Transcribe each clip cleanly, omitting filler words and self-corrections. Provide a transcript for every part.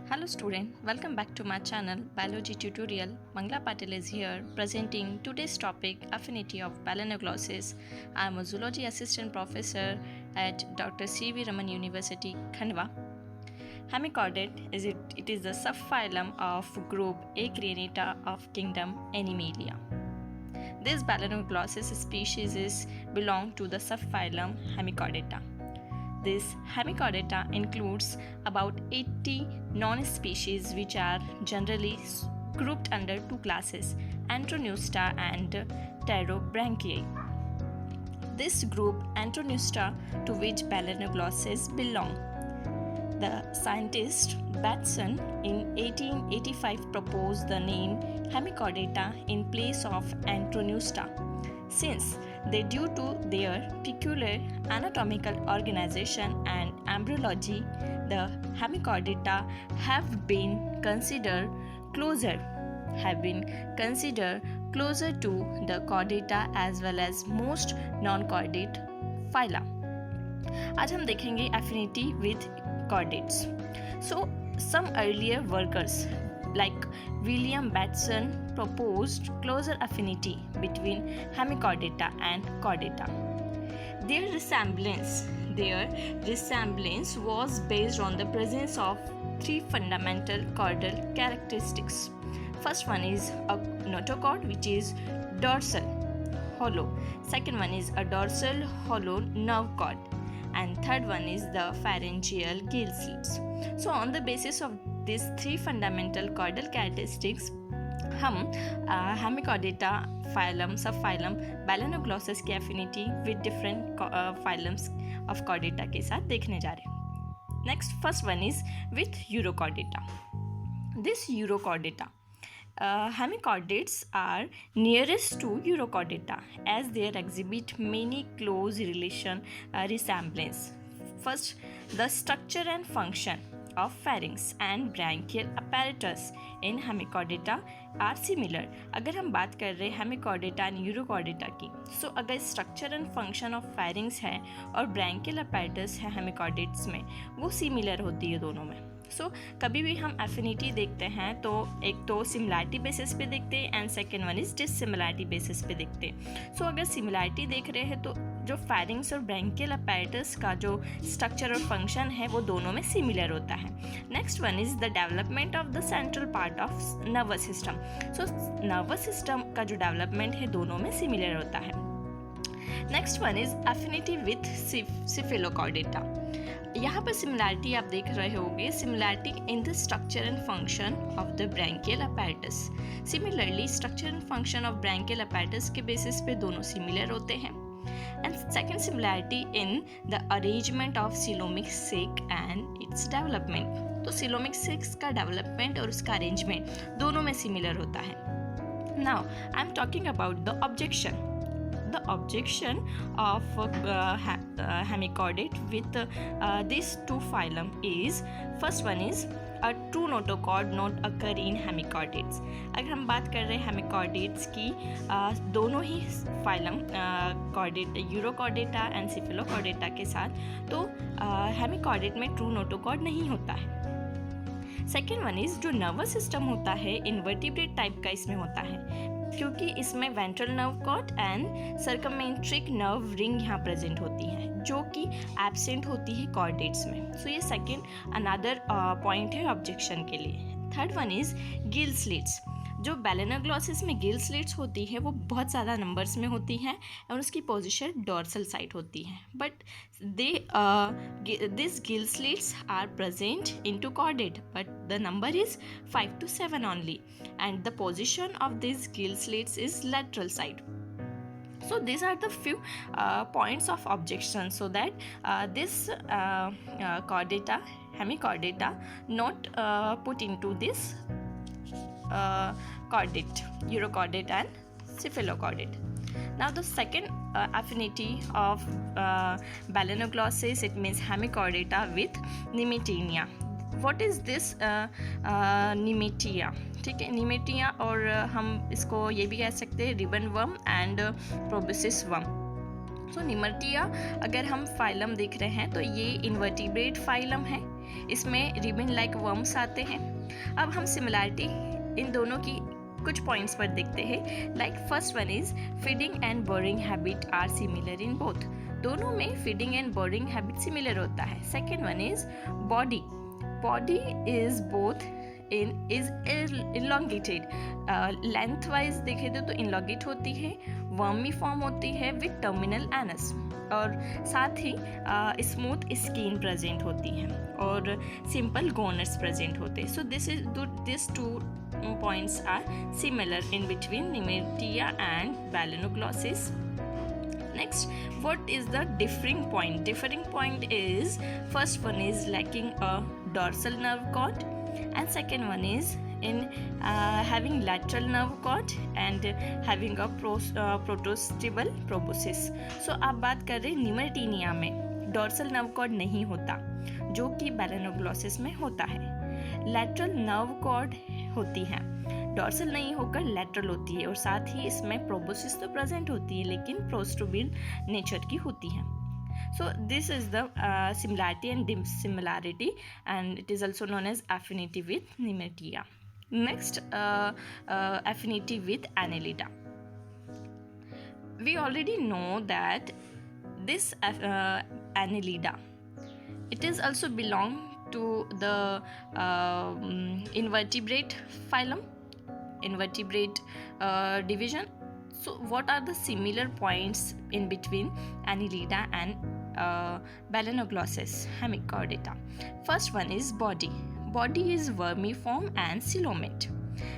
Hello student, welcome back to my channel Biology Tutorial. Mangla Patel is here presenting today's topic Affinity of Balanoglosses. I am a zoology assistant professor at Dr. C.V. Raman University, Khandwa. Hemichordate it is the subphylum of group Acreinata of kingdom Animalia. This Balanoglosses species belong to the subphylum Hemichordata. This Hemichordata includes about 80 non-species which are generally grouped under two classes, Antronusta and Pterobranchiae. This group Antronusta, to which Balanoglosses belong. The scientist Bateson in 1885 proposed the name Hemichordata in place of Antronusta, since they, due to their peculiar anatomical organization and embryology, the Hemichordata have been considered closer to the chordata as well as most non-chordate phyla. आज हम देखेंगे affinity with chordates. So some earlier workers like William Bateson proposed closer affinity between Hemichordata and Chordata. Their resemblance was based on the presence of three fundamental chordal characteristics. First one is a notochord, which is dorsal hollow. Second one is a dorsal hollow nerve cord, and third one is the pharyngeal gill slits. So on the basis of these three fundamental chordal characteristics, हम Hemichordata phylum subphylum Balanoglosses की affinity with different phylums of chordata के साथ देखने जा रहे हैं. Next, first one is with Urochordata. This Urochordata, Hemichordates are nearest to Urochordata as they exhibit many close resemblance. First, the structure and function of pharynx and branchial apparatus in Hemichordata are similar. अगर हम बात कर रहे हैं Hemichordata and Urochordata की, so अगर structure and function of pharynx है और branchial apparatus है Hemichordates में, वो similar होती है दोनों में. So कभी भी हम affinity देखते हैं तो एक तो similarity basis पे देखते हैं and second one is dissimilarity basis पे देखते हैं. So अगर similarity देख रहे हैं तो जो pharynx और branchial apparatus का जो structure और function है वो दोनों में similar होता है. Next one is the development of the central part of nervous system. So nervous system का जो development है दोनों में similar होता है. Next one is affinity with Cephalochordata. यहाँ पर सिमिलैरिटी आप देख रहे होंगे, similarity in the structure and function of the branchial apparatus. Similarly structure and function of branchial apparatus के बेसिस पे दोनों सिमिलर होते हैं. And second similarity in the arrangement of coelomic sac and its development. तो coelomic sacs का development और उसका arrangement दोनों में सिमिलर होता है. Now I am talking about the objection. The objection of Hemichordate with these two phylum is, first one is a true notochord not occur in Hemichordates. अगर हम बात कर रहे हैं Hemichordates की दोनों ही phylum Urochordata and Cephalochordata के साथ, तो Hemichordate में true notochord नहीं होता है. सेकेंड वन इज जो नर्वस सिस्टम होता है इन्वर्टिब्रेट टाइप का इसमें होता है, क्योंकि इसमें ventral nerve cord and circumenteric nerve ring यहाँ प्रेजेंट होती है जो कि एब्सेंट होती है कॉर्डेट्स में. सो ये सेकेंड अनदर पॉइंट है ऑब्जेक्शन के लिए. Third one is gill slits. जो Balanoglosses में गिल स्लिट्स होती है वो बहुत ज़्यादा नंबर्स में होती हैं और उसकी पोजीशन डॉर्सल साइड होती है, but this gill slits are present into chordate, but the number is 5 to 7 only, and the position of these gill slits is lateral side. So these are the few points of objection, so that this chordata, Hemichordata, not put into this chordate, Urochordate and Cephalochordate. Now the second affinity of Balanoglosses, it means Hemichordata with Nemertea. What is this Nemertea? ठीक है, Nemertea, और हम इसको ये भी कह सकते हैं रिबन वर्म एंड प्रोबेसिस वर्म. तो निमर्टिया अगर हम फाइलम देख रहे हैं तो ये इन्वर्टिब्रेट फाइलम है इसमें रिबन लाइक वर्म्स आते हैं। अब हम सिमिलैरिटी इन दोनों की कुछ पॉइंट्स पर देखते हैं। Like first one is feeding and boring habit are similar in both. दोनों में feeding and boring habit similar होता है। Second one is body is both is elongated, lengthwise देखे तो इलॉन्गेट होती है, वर्मी फॉर्म होती है विथ टर्मिनल एनस, और साथ ही स्मूथ स्किन प्रेजेंट होती है और सिंपल गोनर्स प्रेजेंट होते हैं। So this two points are similar in between Nimertia and Balanoglossus. Next, what is the differing point? Differing point is first one is lacking a dorsal nerve cord, and second one is in having lateral nerve cord and having a protostibal proboscis. So अब बात कर रहे हैं निमर्टीनिया में dorsal nerve cord नहीं होता, जो कि बैलेनोग्लॉसिस में होता है। लैटरल नर्व कॉर्ड होती है, डॉर्सल नहीं होकर लैटरल होती है, और साथ ही इसमें प्रोबोसिस तो प्रेजेंट होती है लेकिन प्रोस्टोबिल नेचर की होती है। So this is the similarity and dissimilarity, and it is also known as affinity with Nimertia. Next, affinity with Annelida. We already know that this Annelida, it is also belong to the invertebrate phylum, invertebrate division. So what are the similar points in between Annelida and Balanoglossus hemichordata? First one is body is vermiform and coelomate,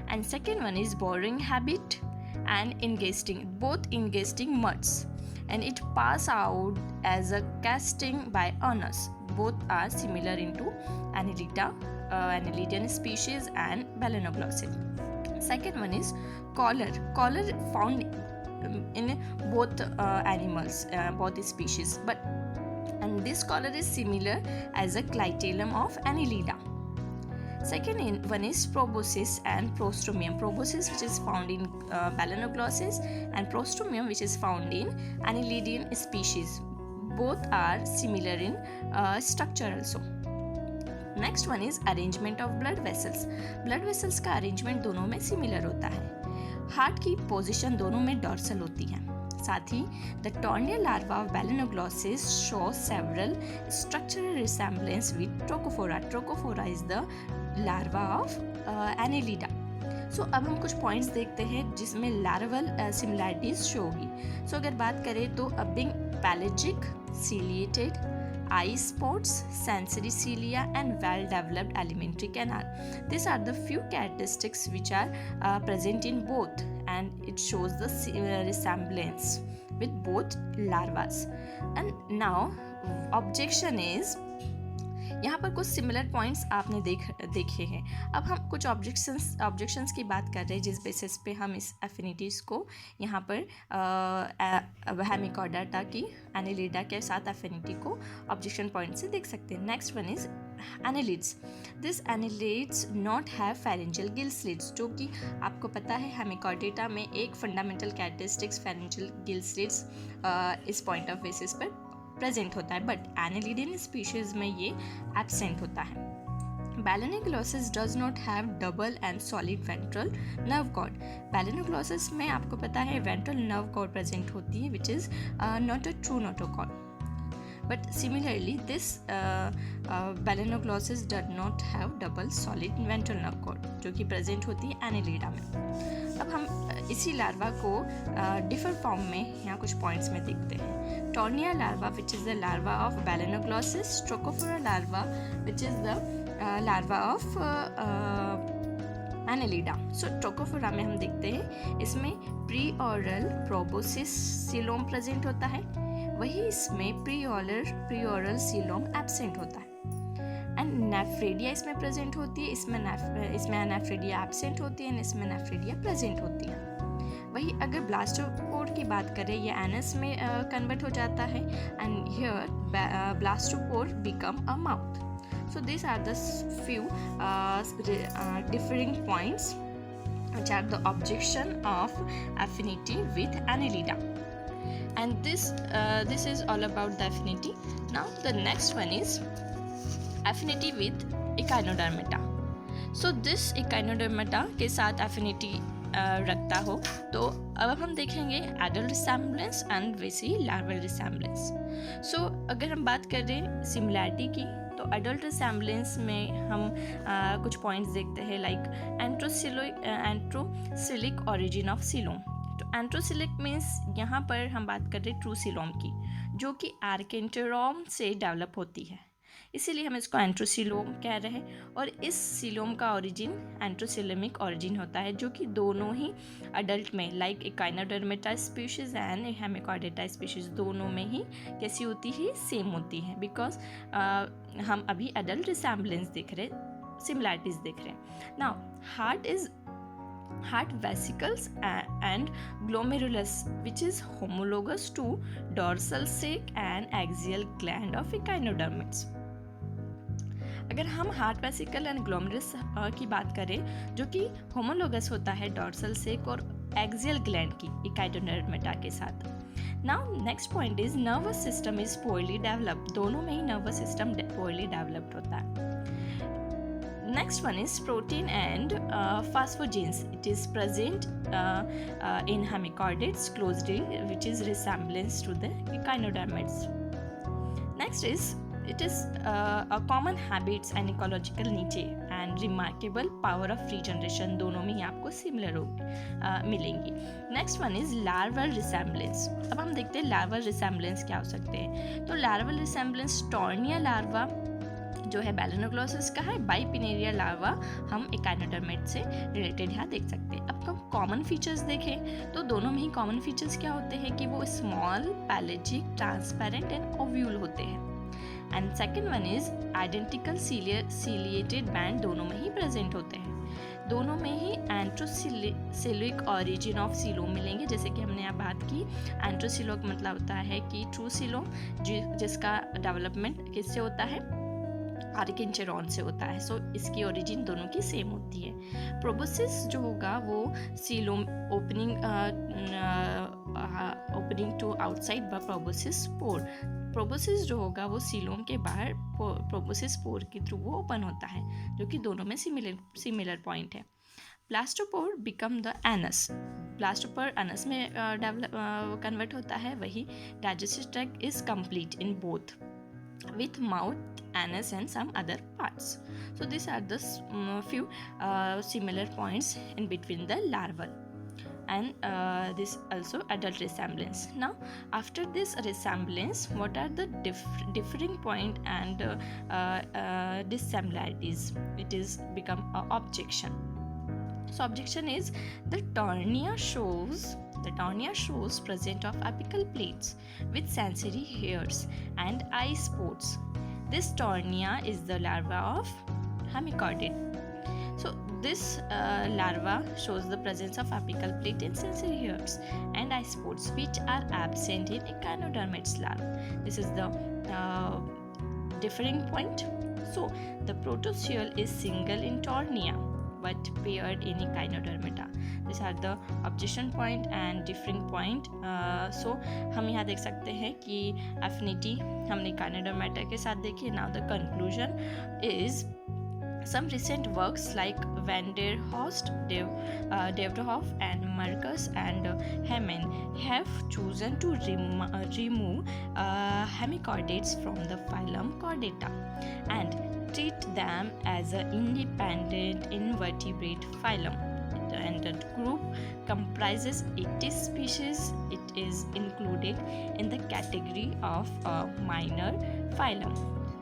and second one is boring habit and ingesting, both ingesting muds, and it pass out as a casting by anus. Both are similar into Annelida, Annelidian species, and Balanoglossus. Second one is collar found in both animals, both species, and this collar is similar as a clitellum of Annelida. Second one is proboscis and prostromium. Proboscis, which is found in Balanoglossus, and prostromium, which is found in Annelidian species. Both are similar in structure also. Next one is arrangement of blood vessels. Blood vessels का arrangement दोनों में similar होता है। Heart की position दोनों में dorsal होती है। साथ ही the tornaria larva of Balanoglossus show several structural resemblance with trochophora. Trochophora is the larva of Annelida. So अब हम कुछ पॉइंट्स देखते हैं जिसमें लार्वल सिमिलैरिटीज शो होगी। सो अगर बात करें तो Bing पैलेजिक, ciliated, eye spots, sensory cilia, and well-developed alimentary canal. These are the few characteristics which are present in both, and it shows the resemblance with both larvas. And now, objection is, यहाँ पर कुछ similar points आपने देखे हैं। अब हम कुछ objections की बात कर रहे हैं जिस बेसिस पे हम इस एफिनिटीज़ को यहाँ पर हेमिचॉर्डाटा की एनेलिडा के साथ एफिनिटी को ऑब्जेक्शन पॉइंट से देख सकते हैं। Next one is annelids. This annelids not have pharyngeal gill slits, जो कि आपको पता है हेमिचॉर्डाटा में एक fundamental characteristics pharyngeal gill slits इस पॉइंट ऑफ बेसिस पर प्रेजेंट होता है, बट एनेलिडियन स्पीशीज में ये एब्सेंट होता है। Balanoglossus does not have double and solid ventral nerve cord. Balanoglossus में आपको पता है ventral nerve cord प्रेजेंट होती है, which is not a true notochord. But similarly, this Balanoglossus does not have double solid ventral nerve cord, जो कि present होती है एनेलिडा में। अब हम इसी लार्वा को डिफर फॉर्म में यहाँ कुछ पॉइंट्स में देखते हैं। Tornaria larva, which is the larva of Balanoglossus. Trochophora larva, which is the larva of Annelida. So trochophora में हम देखते हैं इसमें pre oral proboscis coelom present होता है, वही इसमें प्री ऑरल सीलोम एब्सेंट होता है। एंड नेफ्रेडिया इसमें प्रेजेंट होती है, इसमें नेफ्रेडिया एब्सेंट होती है, इसमें नेफ्रेडिया प्रेजेंट होती है। वही अगर ब्लास्टोपोर की बात करें, ये एनस में कन्वर्ट हो जाता है, and here blastopore become a mouth. So these are the few differing points which are the objection of affinity with Annelida. And this is all about the affinity. Now the next one is affinity with Echinodermata. So this Echinodermata के साथ affinity रखता हो तो अब हम देखेंगे adult resemblance and वैसे ही larval resemblance. So अगर हम बात करें similarity की तो adult resemblance में हम कुछ points देखते हैं like anthrosillic origin of coelom. तो एंट्रोसिलिक मीन्स यहाँ पर हम बात कर रहे हैं ट्रू सीलोम की, जो कि आर्केंटेरोम से डेवलप होती है, इसीलिए हम इसको एंट्रोसिलोम कह रहे हैं. और इस सीलोम का ओरिजिन एंट्रोसिलोमिक ओरिजिन होता है, जो कि दोनों ही अडल्ट में like echinodermata species and Hemichordata species दोनों में ही कैसी होती है, सेम होती है. बिकॉज हम अभी अडल्ट रिसेम्बलेंस देख रहे हैं, सिमिलैरिटीज देख रहे हैं. Now heart vesicles and glomerulus which is homologous to dorsal sac and axial gland of echinodermids. अगर हम हार्ट वेसिकल एंड ग्लोमेरुलस की बात करें, जो कि होमोलोगस होता है डॉर्सल सेक और एक्सियल ग्लैंड की एकाइनोडर्मेटा के साथ. Now next point is nervous system is poorly developed. दोनों में ही नर्वस सिस्टम पोअरली डेवलप्ड होता है. Next one is protein and phosphogenes. It is present in hemichordates closely, which is resemblance to the echinodermids. Next is it is a common habits and ecological niche and remarkable power of regeneration. दोनों में ही आपको similar मिलेंगी. Next one is larval resemblance. अब हम देखते हैं larval resemblance क्या हो सकते हैं. तो लार्वल रिसेम्बलेंस टॉर्निया लार्वा जो है बैलेनोग्लोसिस का है, बाइपिनेरिया लार्वा हम एकाइनोडर्मिड से रिलेटेड यहाँ देख सकते हैं. अब हम कॉमन फीचर्स देखें तो दोनों में ही कॉमन फीचर्स क्या होते हैं कि वो स्मॉल, पैलेजिक, ट्रांसपेरेंट एंड ओव्यूल होते हैं. And second one is identical ciliated band दोनों में ही प्रेजेंट होते हैं. दोनों में ही एंट्रोसिलिक ऑरिजिन ऑफ सीलोम मिलेंगे. जैसे कि हमने यहाँ बात की, एंट्रोसिलो का मतलब होता है कि ट्रू सीलोम जिसका डेवलपमेंट किससे होता है, आर्केंटेरॉन से होता है. सो इसकी ओरिजिन दोनों की सेम होती है. प्रोबोसिस जो होगा वो सीलोम ओपनिंग टू आउटसाइड व प्रोबोसिस स्पोर. प्रोबोसिस जो होगा वो सीलोम के बाहर प्रोबोसिस स्पोर के थ्रू वो ओपन होता है, जो कि दोनों में सिमिलर पॉइंट है. Blastopore become the anus. Blastopore anus में कन्वर्ट होता है. वही digestive tract is complete in both with mouth, anus and some other parts. So these are the few similar points in between the larval and this also adult resemblance. Now after this resemblance, what are the differing point and dissimilarities? It is become a objection. So objection is the tornia shows presence of apical plates with sensory hairs and eye spots. This tornia is the larva of hemichordate. So this larva shows the presence of apical plate and sensory hairs and eye spots which are absent in echinodermids larva. This is the differing point. So the protozoal is single in tornia but paired in echinodermata. These are the objection point and differing point. So हम यहाँ देख सकते हैं कि affinity हमने echinodermata के साथ देखी. Now the conclusion is some recent works like Van der Horst, Devrhoff and Marcus and Hemen have chosen to remove hemichordates from the phylum Chordata and treat them as an independent invertebrate phylum. And the group comprises 80 species. It is included in the category of a minor phylum.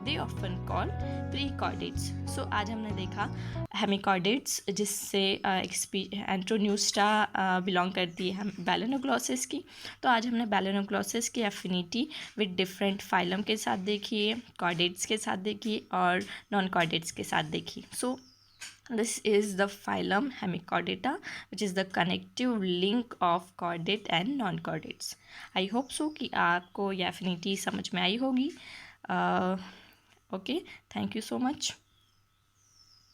They often called precordates. So आज हमने देखा hemichordates, जिससे एंट्रोन्यूस्टा belong करती है बैलेनोग्लोसिस की. तो आज हमने बैलेनोग्लोसिस की एफिनिटी विद डिफरेंट फाइलम के साथ देखी है, कॉर्डेट्स के साथ देखी और नॉन कॉर्डेट्स के साथ देखी. सो this is the phylum Hemichordata, which is the connective link of chordate and non-chordates. I hope so कि आपको ये एफिनिटी समझ में आई होगी. Okay, thank you so much.